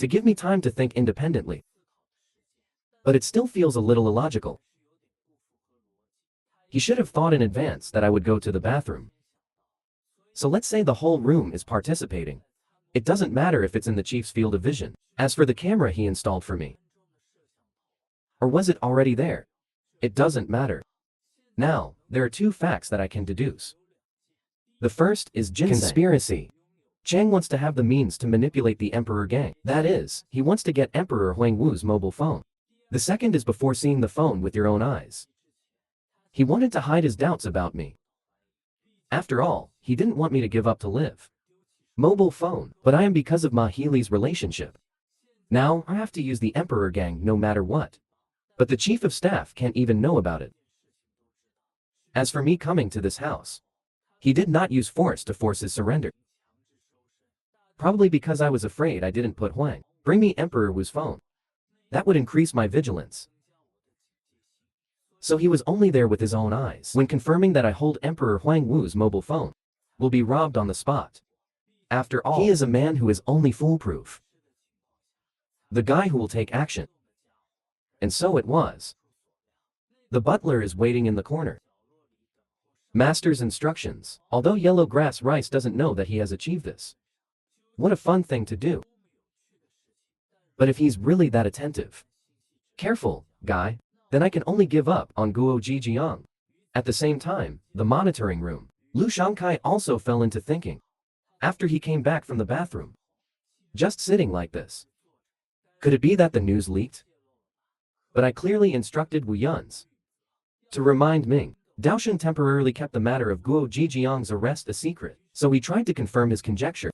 to give me time to think independently. But it still feels a little illogical. He should have thought in advance that I would go to the bathroom. So let's say the whole room is participating. It doesn't matter if it's in the chief's field of vision. As for the camera he installed for me, or was it already there? It doesn't matter. Now, there are two facts that I can deduce. The first is ginseng. Conspiracy. Chang wants to have the means to manipulate the Emperor gang. That is, he wants to get Emperor Huangwu's mobile phone. The second is before seeing the phone with your own eyes. He wanted to hide his doubts about me. After all, he didn't want me to give up to live. Mobile phone, but I am because of Ma Healy's relationship. Now, I have to use the Emperor gang no matter what. But the chief of staff can't even know about it. As for me coming to this house, he did not use force to force his surrender. Probably because I was afraid I didn't put Huang. Bring me Emperor Wu's phone. That would increase my vigilance. So he was only there with his own eyes when confirming that I hold Emperor Huangwu's mobile phone. Will be robbed on the spot. After all, he is a man who is only foolproof. The guy who will take action. And so it was. The butler is waiting in the corner. Master's instructions, although Yellow Grass Rice doesn't know that he has achieved this. What a fun thing to do. But if he's really that attentive. Careful, guy. Then I can only give up on Guo Jijiang. At the same time, the monitoring room. Lu Shangkai also fell into thinking. After he came back from the bathroom. Just sitting like this. Could it be that the news leaked? But I clearly instructed Wu Yun's to remind Ming. Daoshan temporarily kept the matter of Guo Jijiang's arrest a secret, so he tried to confirm his conjecture.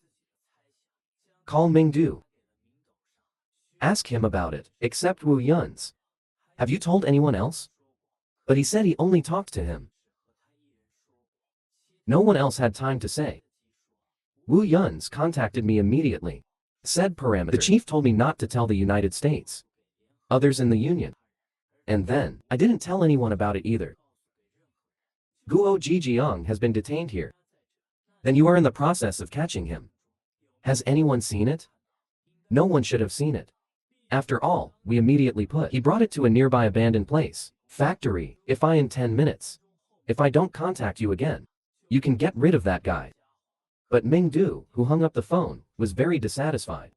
Call Ming Du. Ask him about it, except Wu Yun's. Have you told anyone else? But he said he only talked to him. No one else had time to say. Wu Yun's contacted me immediately. Said parameter. The chief told me not to tell the United States. Others in the Union. And then, I didn't tell anyone about it either. Guo Jijiang has been detained here. Then you are in the process of catching him. Has anyone seen it? No one should have seen it. After all, we immediately he brought it to a nearby abandoned place. Factory, if I in 10 minutes. If I don't contact you again, you can get rid of that guy. But Ming Du, who hung up the phone, was very dissatisfied.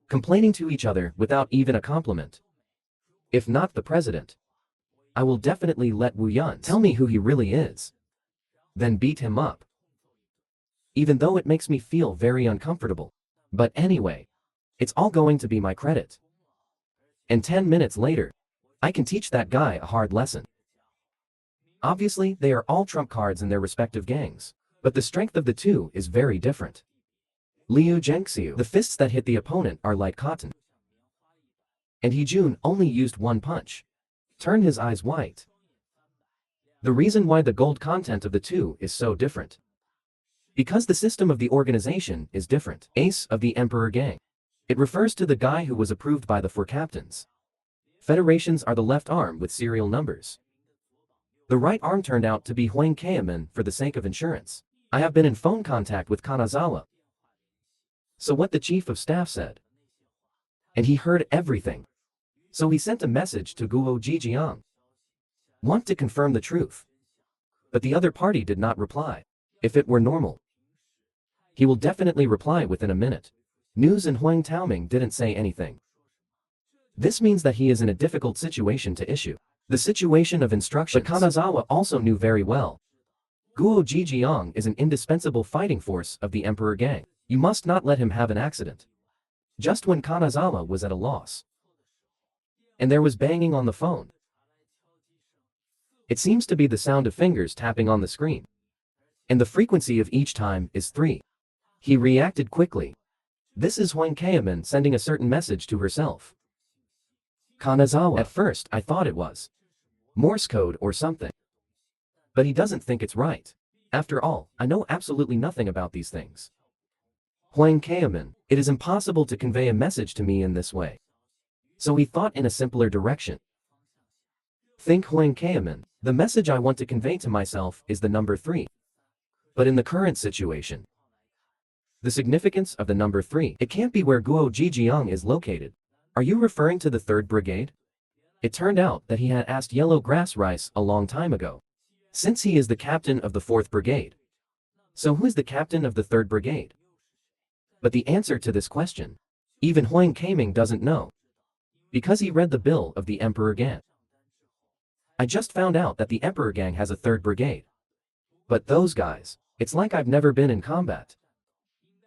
Complaining to each other without even a compliment. If not the president, I will definitely let Wu Yun tell me who he really is. Then beat him up. Even though it makes me feel very uncomfortable. But anyway, it's all going to be my credit. And 10 minutes later, I can teach that guy a hard lesson. Obviously, they are all trump cards in their respective gangs, but the strength of the two is very different. Liu Zhengxiu, the fists that hit the opponent are like cotton. And He Jun only used one punch. Turn his eyes white. The reason why the gold content of the two is so different. Because the system of the organization is different. Ace of the Emperor Gang. It refers to the guy who was approved by the 4 captains. Federations are the left arm with serial numbers. The right arm turned out to be Huang Keiman for the sake of insurance. I have been in phone contact with Kanazawa. So what the chief of staff said. And he heard everything. So he sent a message to Guo Jijiang. Want to confirm the truth. But the other party did not reply. If it were normal, he will definitely reply within a minute. News and Huang Taoming didn't say anything. This means that he is in a difficult situation to issue. The situation of instructions. But Kanazawa also knew very well. Guo Jijiang is an indispensable fighting force of the Emperor Gang. You must not let him have an accident. Just when Kanazawa was at a loss. And there was banging on the phone. It seems to be the sound of fingers tapping on the screen. And the frequency of each time is 3. He reacted quickly. This is Huang Keiman sending a certain message to herself. Kanazawa. At first, I thought it was Morse code or something. But he doesn't think it's right. After all, I know absolutely nothing about these things. Huang Keiman, it is impossible to convey a message to me in this way. So he thought in a simpler direction. Think Huang Keiman, the message I want to convey to myself is the number 3. But in the current situation, The significance of the number 3. It can't be where Guo Jijiang is located. Are you referring to the 3rd Brigade? It turned out that he had asked Yellow Grass Rice a long time ago, since he is the captain of the 4th Brigade. So who is the captain of the 3rd Brigade? But the answer to this question, even Huang Kaming doesn't know, because he read the bill of the Emperor Gang. I just found out that the Emperor Gang has a 3rd Brigade. But those guys, it's like I've never been in combat.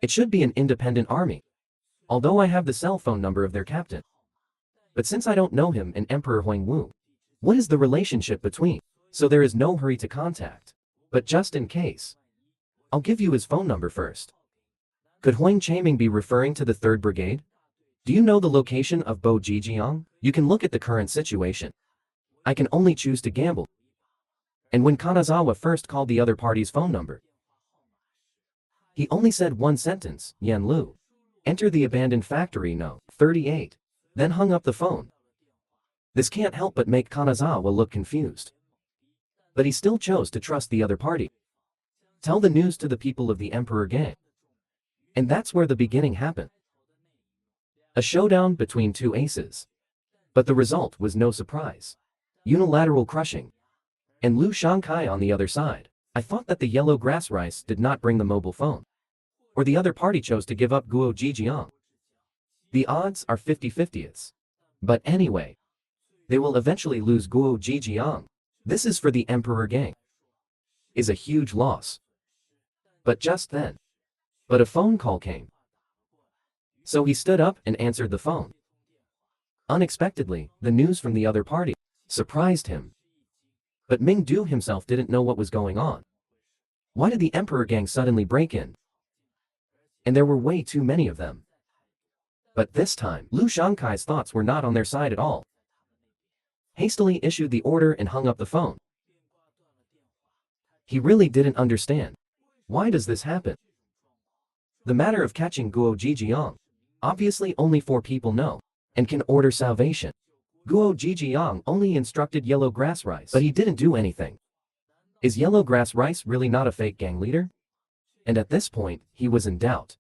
It should be an independent army, although I have the cell phone number of their captain. But since I don't know him and Emperor Huang Wu, what is the relationship between? So there is no hurry to contact. But just in case, I'll give you his phone number first. Could Huang Chaming be referring to the 3rd Brigade? Do you know the location of Bo Jijiang? You can look at the current situation. I can only choose to gamble. And when Kanazawa first called the other party's phone number, he only said one sentence, Yan Lu. Enter the abandoned factory No. 38. Then hung up the phone. This can't help but make Kanazawa look confused. But he still chose to trust the other party. Tell the news to the people of the Emperor Gang. And that's where the beginning happened. A showdown between two aces. But the result was no surprise. Unilateral crushing. And Lu Shangkai on the other side. I thought that the Yellow Grass Rice did not bring the mobile phone. Or the other party chose to give up Guo Jijiang. The odds are 50-50. But anyway, they will eventually lose Guo Jijiang. This is for the Emperor Gang. Is a huge loss. But just then. But a phone call came. So he stood up and answered the phone. Unexpectedly, the news from the other party surprised him. But Ming Du himself didn't know what was going on. Why did the Emperor Gang suddenly break in? And there were way too many of them. But this time, Lu Shangkai's thoughts were not on their side at all. Hastily issued the order and hung up the phone. He really didn't understand. Why does this happen? The matter of catching Guo Jijiang. Obviously only 4 people know, and can order salvation. Guo Jijiang only instructed Yellow Grass Rice, but he didn't do anything. Is Yellow Grass Rice really not a fake gang leader? And at this point, he was in doubt.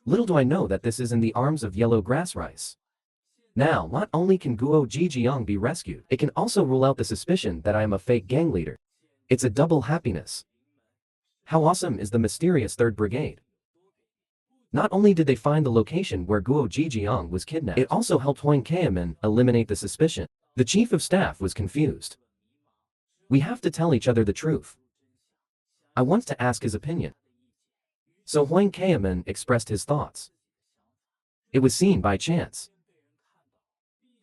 Little do I know that this is in the arms of Yellow Grass Rice. Now, not only can Guo Jijiang be rescued, it can also rule out the suspicion that I am a fake gang leader. It's a double happiness. How awesome is the mysterious 3rd Brigade? Not only did they find the location where Guo Jijiang was kidnapped, it also helped Huang Kaemin eliminate the suspicion. The chief of staff was confused. We have to tell each other the truth. I want to ask his opinion. So Huang Kaemin expressed his thoughts. It was seen by chance.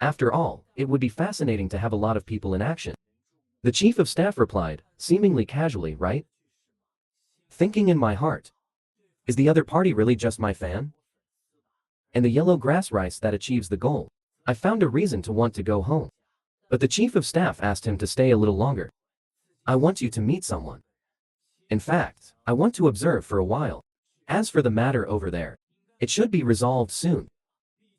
After all, it would be fascinating to have a lot of people in action. The chief of staff replied, seemingly casually, right? Thinking in my heart. Is the other party really just my fan? And the Yellow Grass Rice that achieves the goal. I found a reason to want to go home. But the chief of staff asked him to stay a little longer. I want you to meet someone. In fact, I want to observe for a while. As for the matter over there, it should be resolved soon.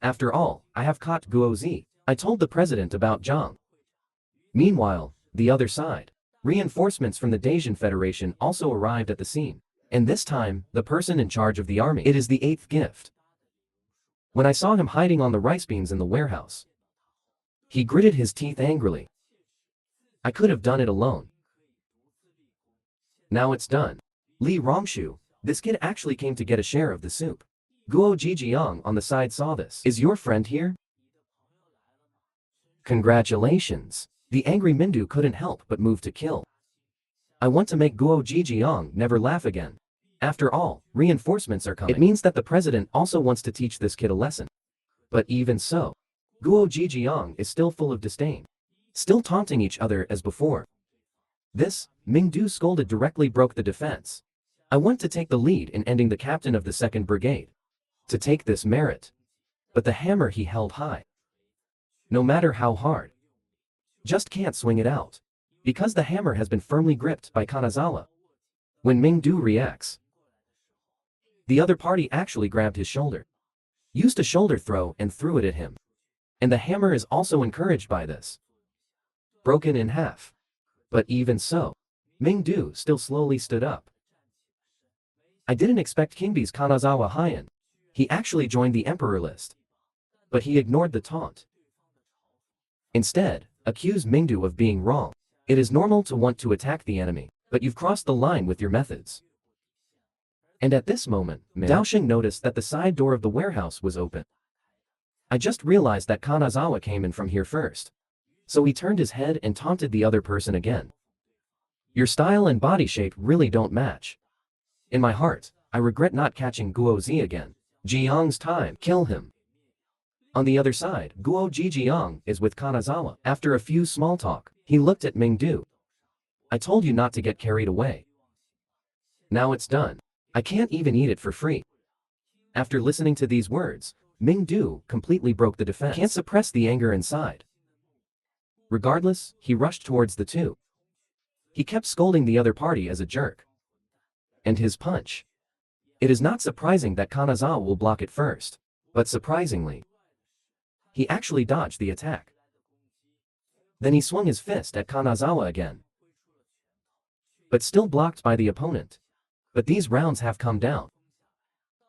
After all, I have caught Guo Zi. I told the president about Zhang. Meanwhile, the other side. Reinforcements from the Dacian Federation also arrived at the scene. And this time, the person in charge of the army. It is the 8th gift. When I saw him hiding on the rice beans in the warehouse, he gritted his teeth angrily. I could have done it alone. Now it's done. Li Rongshu, this kid actually came to get a share of the soup. Guo Jijiang on the side saw this. Is your friend here? Congratulations. The angry Mindu couldn't help but move to kill. I want to make Guo Jijiang never laugh again. After all, reinforcements are coming. It means that the president also wants to teach this kid a lesson. But even so, Guo Jijiang is still full of disdain. Still taunting each other as before. This, Ming Du scolded directly broke the defense. I want to take the lead in ending the captain of the 2nd Brigade. To take this merit. But the hammer he held high. No matter how hard. Just can't swing it out. Because the hammer has been firmly gripped by Kanazawa. When Ming Du reacts, the other party actually grabbed his shoulder. Used a shoulder throw and threw it at him. And the hammer is also encouraged by this. Broken in half. But even so, Ming Du still slowly stood up. I didn't expect Kingby's Kanazawa Heian. He actually joined the emperor list. But he ignored the taunt. Instead, accused Mingdu of being wrong. It is normal to want to attack the enemy, but you've crossed the line with your methods. And at this moment, Daosheng noticed that the side door of the warehouse was open. I just realized that Kanazawa came in from here first. So he turned his head and taunted the other person again. Your style and body shape really don't match. In my heart, I regret not catching Guo Zi again. Jiang's time, kill him. On the other side, Guo Jijiang is with Kanazawa. After a few small talk, he looked at Mingdu. I told you not to get carried away. Now it's done. I can't even eat it for free. After listening to these words, Mingdu completely broke the defense. Can't suppress the anger inside. Regardless, he rushed towards the two. He kept scolding the other party as a jerk. And his punch. It is not surprising that Kanazawa will block it first. But surprisingly, he actually dodged the attack. Then he swung his fist at Kanazawa again. But still blocked by the opponent. But these rounds have come down.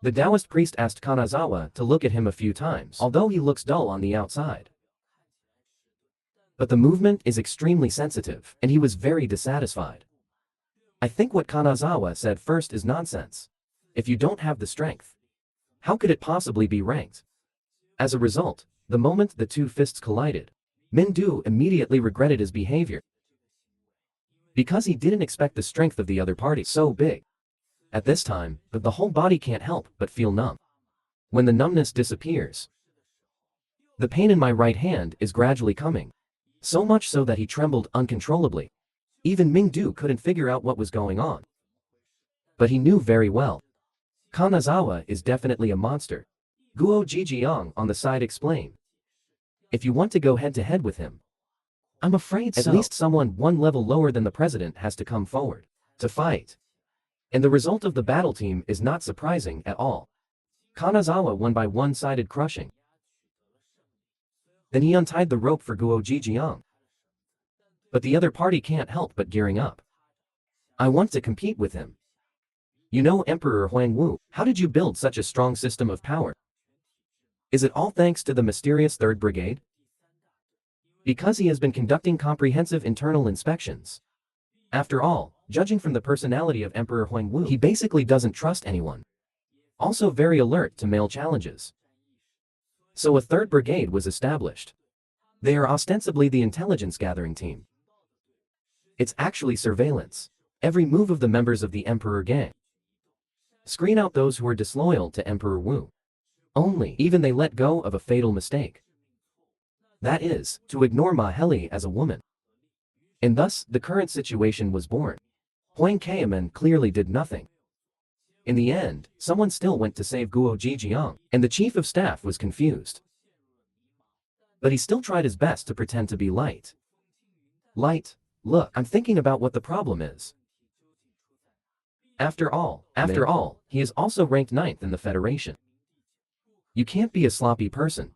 The Taoist priest asked Kanazawa to look at him a few times, although he looks dull on the outside. But the movement is extremely sensitive, and he was very dissatisfied. I think what Kanazawa said first is nonsense. If you don't have the strength, how could it possibly be ranked? As a result, the moment the two fists collided, Mingdu immediately regretted his behavior. Because he didn't expect the strength of the other party so big. At this time, the whole body can't help but feel numb. When the numbness disappears, the pain in my right hand is gradually coming. So much so that he trembled uncontrollably. Even Mingdu couldn't figure out what was going on. But he knew very well. Kanazawa is definitely a monster. Guo Jijiang on the side explained. If you want to go head to head with him, I'm afraid at least someone one level lower than the president has to come forward to fight. And the result of the battle team is not surprising at all. Kanazawa won by one-sided crushing. Then he untied the rope for Guo Jijiang. But the other party can't help but gearing up. I want to compete with him. You know Emperor Huangwu, how did you build such a strong system of power? Is it all thanks to the mysterious 3rd Brigade? Because he has been conducting comprehensive internal inspections. After all, judging from the personality of Emperor Huangwu, he basically doesn't trust anyone. Also very alert to male challenges. So a 3rd Brigade was established. They are ostensibly the intelligence gathering team. It's actually surveillance. Every move of the members of the Emperor gang. Screen out those who are disloyal to Emperor Wu. Only even they let go of a fatal mistake. That is, to ignore Ma Heli as a woman. And thus, the current situation was born. Huang Kaiman clearly did nothing. In the end, someone still went to save Guo Jijiang, and the chief of staff was confused. But he still tried his best to pretend to be light. Light, look, I'm thinking about what the problem is. After all, he is also ranked 9th in the Federation. You can't be a sloppy person.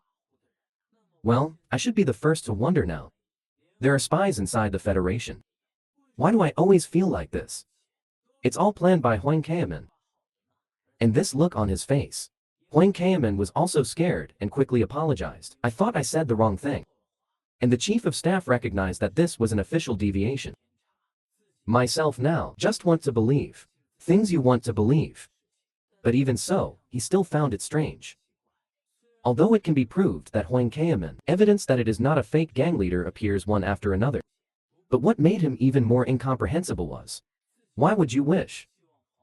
Well, I should be the first to wonder now. There are spies inside the Federation. Why do I always feel like this? It's all planned by Huang Kaiman. And this look on his face. Huang Kaiman was also scared and quickly apologized. I thought I said the wrong thing. And the chief of staff recognized that this was an official deviation. Myself now just want to believe. Things you want to believe. But even so, he still found it strange. Although it can be proved that Huang Kaiman, evidence that it is not a fake gang leader appears one after another. But what made him even more incomprehensible was, why would you wish?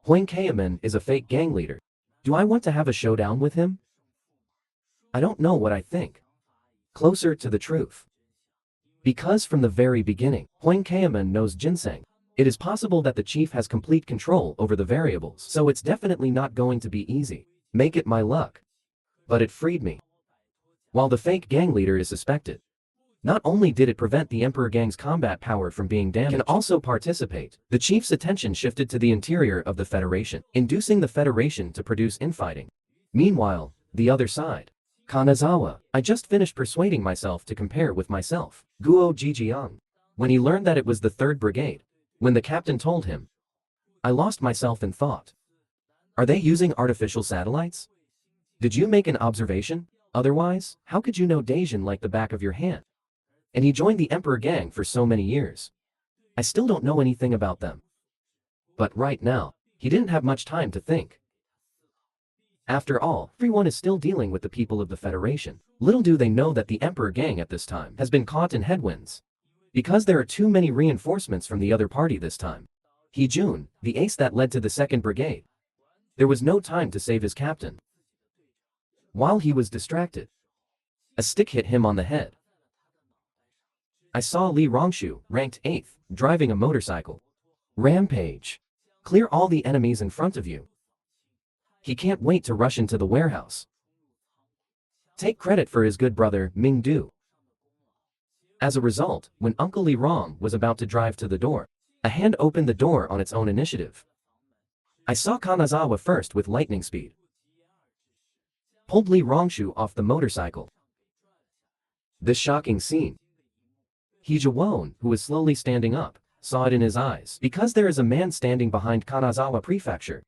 Huang Kaiman is a fake gang leader. Do I want to have a showdown with him? I don't know what I think. Closer to the truth. Because from the very beginning, Huang Kaiman knows ginseng. It is possible that the chief has complete control over the variables, so it's definitely not going to be easy. Make it my luck. But it freed me. While the fake gang leader is suspected, not only did it prevent the Emperor Gang's combat power from being damaged, can also participate. The chief's attention shifted to the interior of the Federation, inducing the Federation to produce infighting. Meanwhile, the other side. Kanazawa, I just finished persuading myself to compare with myself. Guo Jijiang. When he learned that it was the 3rd Brigade, when the captain told him, I lost myself in thought. Are they using artificial satellites? Did you make an observation? Otherwise, how could you know Dacian like the back of your hand? And he joined the Emperor gang for so many years. I still don't know anything about them. But right now, he didn't have much time to think. After all, everyone is still dealing with the people of the Federation. Little do they know that the Emperor gang at this time has been caught in headwinds. Because there are too many reinforcements from the other party this time. Jun, the ace that led to the 2nd Brigade. There was no time to save his captain. While he was distracted, a stick hit him on the head. I saw Li Rongshu, ranked 8th, driving a motorcycle. Rampage. Clear all the enemies in front of you. He can't wait to rush into the warehouse. Take credit for his good brother, Ming Du. As a result, when Uncle Li Rong was about to drive to the door, a hand opened the door on its own initiative. I saw Kanazawa first with lightning speed. Pulled Li Rongshu off the motorcycle. This shocking scene. He Jiwon, who was slowly standing up, saw it in his eyes. Because there is a man standing behind Kanazawa Prefecture.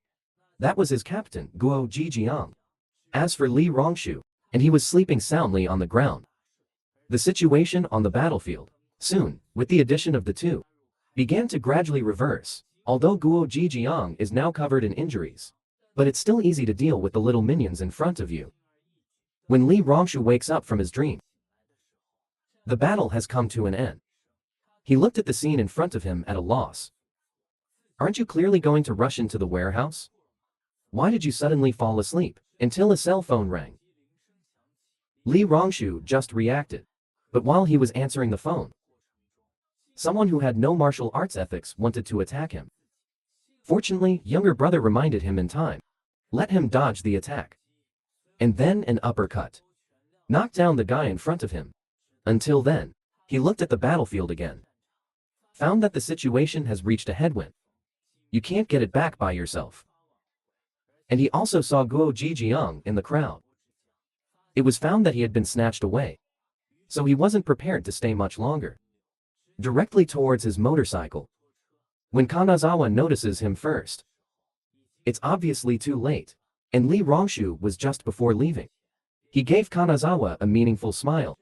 That was his captain, Guo Jijiang. As for Li Rongshu, and he was sleeping soundly on the ground. The situation on the battlefield, soon, with the addition of the two, began to gradually reverse, although Guo Jijiang is now covered in injuries. But it's still easy to deal with the little minions in front of you. When Li Rongshu wakes up from his dream, the battle has come to an end. He looked at the scene in front of him at a loss. Aren't you clearly going to rush into the warehouse? Why did you suddenly fall asleep, until a cell phone rang? Li Rongshu just reacted. But while he was answering the phone, someone who had no martial arts ethics wanted to attack him. Fortunately, younger brother reminded him in time. Let him dodge the attack. And then an uppercut. Knocked down the guy in front of him. Until then, he looked at the battlefield again. Found that the situation has reached a headwind. You can't get it back by yourself. And he also saw Guo Jijiang in the crowd. It was found that he had been snatched away. So he wasn't prepared to stay much longer. Directly towards his motorcycle. When Kanazawa notices him first. It's obviously too late. And Li Rongshu was just before leaving. He gave Kanazawa a meaningful smile.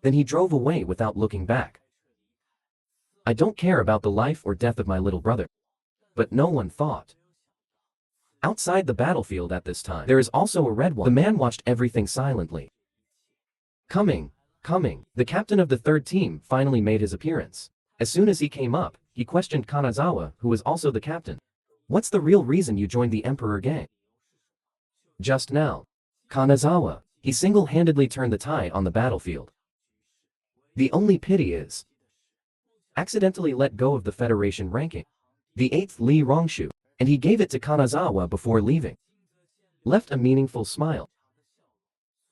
Then he drove away without looking back. I don't care about the life or death of my little brother. But no one thought. Outside the battlefield at this time, there is also a red one. The man watched everything silently. Coming. The captain of the 3rd team finally made his appearance. As soon as he came up, he questioned Kanazawa, who was also the captain. What's the real reason you joined the Emperor gang? Just now. Kanazawa, he single-handedly turned the tide on the battlefield. The only pity is, accidentally let go of the Federation ranking. The 8th Li Rongshu, and he gave it to Kanazawa before leaving. Left a meaningful smile.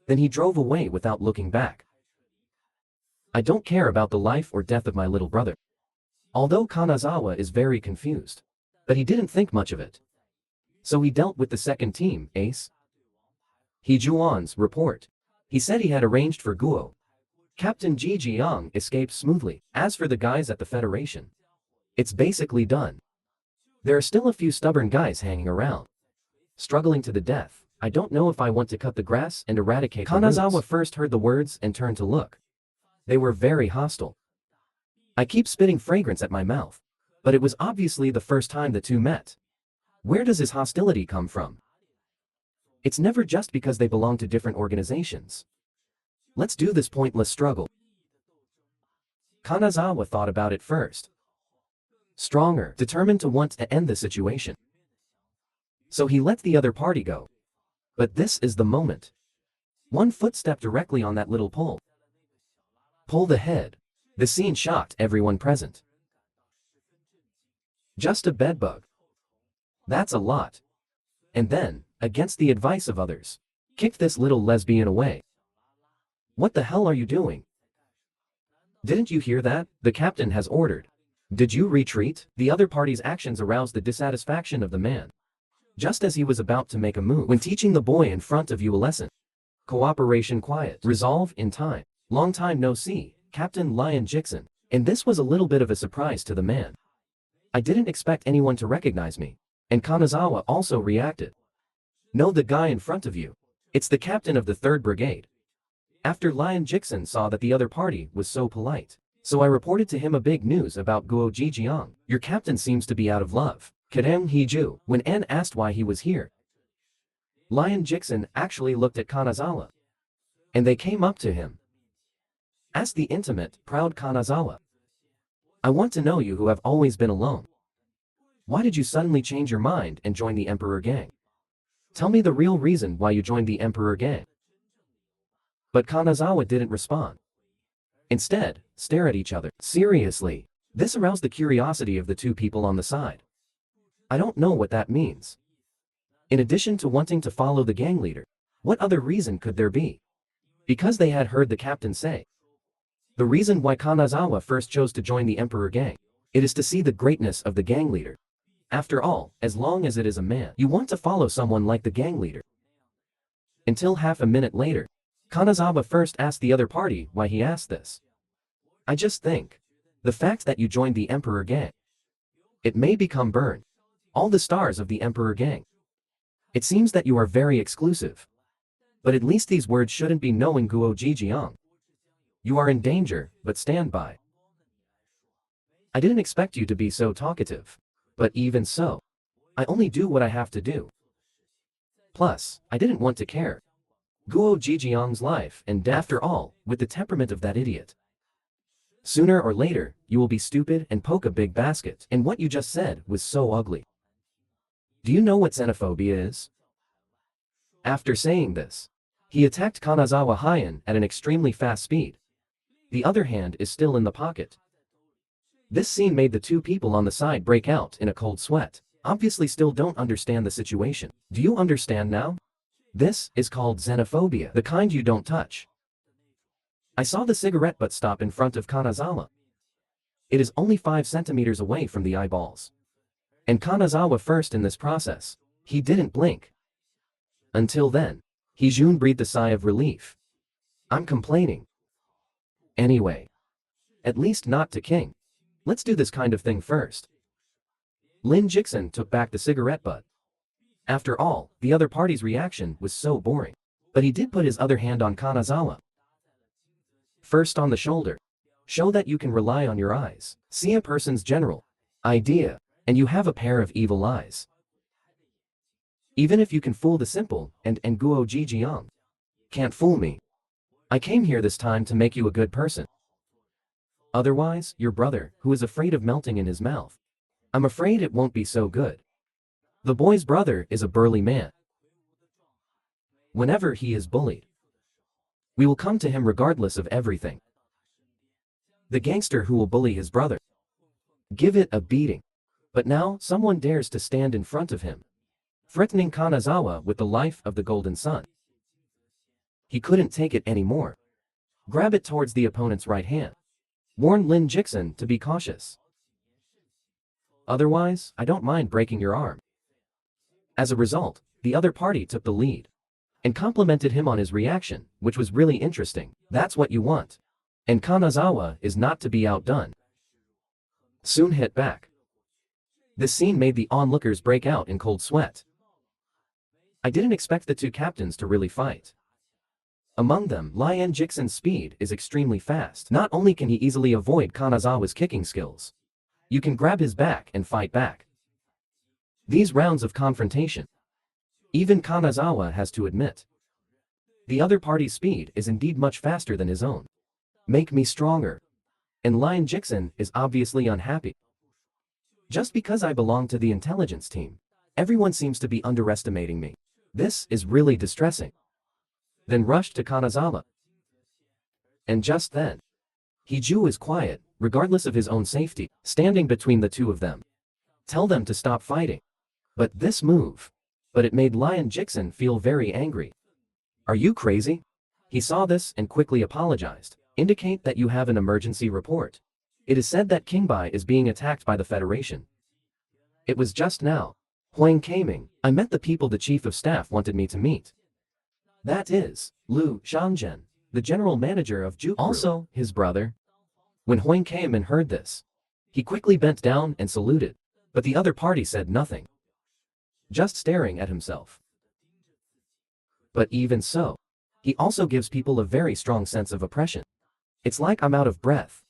Then he drove away without looking back. I don't care about the life or death of my little brother. Although Kanazawa is very confused. But he didn't think much of it. So he dealt with the 2nd team, ace. Juan's report. He said he had arranged for Guo. Captain Jijiang escaped smoothly. As for the guys at the Federation, it's basically done. There are still a few stubborn guys hanging around. Struggling to the death. I don't know if I want to cut the grass and eradicate the roots. Kanazawa first heard the words and turned to look. They were very hostile. I keep spitting fragrance at my mouth. But it was obviously the first time the two met. Where does his hostility come from? It's never just because they belong to different organizations. Let's do this pointless struggle. Kanazawa thought about it first. Stronger, determined to want to end the situation. So he let the other party go. But this is the moment. One footstep directly on that little pole. Pull the head. The scene shocked everyone present. Just a bedbug. That's a lot. And then, against the advice of others, kicked this little lesbian away. What the hell are you doing? Didn't you hear that? The captain has ordered. Did you retreat? The other party's actions aroused the dissatisfaction of the man. Just as he was about to make a move, when teaching the boy in front of you a lesson. Cooperation quiet. Resolve in time. Long time no see, Captain Lion Jixon. And this was a little bit of a surprise to the man. I didn't expect anyone to recognize me. And Kanazawa also reacted. Know the guy in front of you. It's the captain of the 3rd Brigade. After Lion Jixin saw that the other party was so polite. So I reported to him a big news about Guo Jijiang. Your captain seems to be out of love. Kadang Hiju. When An asked why he was here, Lion Jixin actually looked at Kanazawa. And they came up to him. Asked the intimate, proud Kanazawa. I want to know you who have always been alone. Why did you suddenly change your mind and join the Emperor Gang? Tell me the real reason why you joined the Emperor Gang. But Kanazawa didn't respond. Instead, stare at each other. Seriously. This aroused the curiosity of the two people on the side. I don't know what that means. In addition to wanting to follow the gang leader, what other reason could there be? Because they had heard the captain say. The reason why Kanazawa first chose to join the Emperor Gang. It is to see the greatness of the gang leader. After all, as long as it is a man, you want to follow someone like the gang leader. Until half a minute later, Kanazawa first asked the other party why he asked this. I just think. The fact that you joined the Emperor Gang. It may become burn. All the stars of the Emperor Gang. It seems that you are very exclusive. But at least these words shouldn't be knowing Guo Jijiang. You are in danger, but stand by. I didn't expect you to be so talkative. But even so, I only do what I have to do. Plus, I didn't want to care. Guo Jijiang's life and death. After all, with the temperament of that idiot. Sooner or later, you will be stupid and poke a big basket. And what you just said was so ugly. Do you know what xenophobia is? After saying this, he attacked Kanazawa Heian at an extremely fast speed. The other hand is still in the pocket. This scene made the two people on the side break out in a cold sweat. Obviously still don't understand the situation. Do you understand now? This is called xenophobia, the kind you don't touch. I saw the cigarette butt stop in front of Kanazawa. It is only 5 centimeters away from the eyeballs. And Kanazawa first in this process. He didn't blink. Until then, Hijun breathed a sigh of relief. I'm complaining. Anyway. At least not to King. Let's do this kind of thing first. Lin Jixin took back the cigarette butt. After all, the other party's reaction was so boring. But he did put his other hand on Kanazawa. First on the shoulder. Show that you can rely on your eyes. See a person's general idea, and you have a pair of evil eyes. Even if you can fool the simple, and Guo Jijiang can't fool me. I came here this time to make you a good person. Otherwise, your brother, who is afraid of melting in his mouth. I'm afraid it won't be so good. The boy's brother is a burly man. Whenever he is bullied, we will come to him regardless of everything. The gangster who will bully his brother. Give it a beating. But now, someone dares to stand in front of him, threatening Kanazawa with the life of the Golden Sun. He couldn't take it anymore. Grab it towards the opponent's right hand. Warn Lin Jixin to be cautious. Otherwise, I don't mind breaking your arm. As a result, the other party took the lead. And complimented him on his reaction, which was really interesting. That's what you want. And Kanazawa is not to be outdone. Soon hit back. This scene made the onlookers break out in cold sweat. I didn't expect the two captains to really fight. Among them, Lian Jixin's speed is extremely fast. Not only can he easily avoid Kanazawa's kicking skills, you can grab his back and fight back. These rounds of confrontation, even Kanazawa has to admit, the other party's speed is indeed much faster than his own. Make me stronger. And Lion Jixin is obviously unhappy. Just because I belong to the intelligence team, everyone seems to be underestimating me. This is really distressing. Then rushed to Kanazawa. And just then, Hiju is quiet, regardless of his own safety, standing between the two of them. Tell them to stop fighting. But this move. But it made Lion Jixin feel very angry. Are you crazy? He saw this and quickly apologized. Indicate that you have an emergency report. It is said that Qingbai is being attacked by the Federation. It was just now. Huang Kaming, I met the people the chief of staff wanted me to meet. That is, Lu Shangzhen, the general manager of Juke. Also, his brother. When Huang Kaming heard this, he quickly bent down and saluted. But the other party said nothing. just staring at himself. But even so, he also gives people a very strong sense of oppression. It's like I'm out of breath.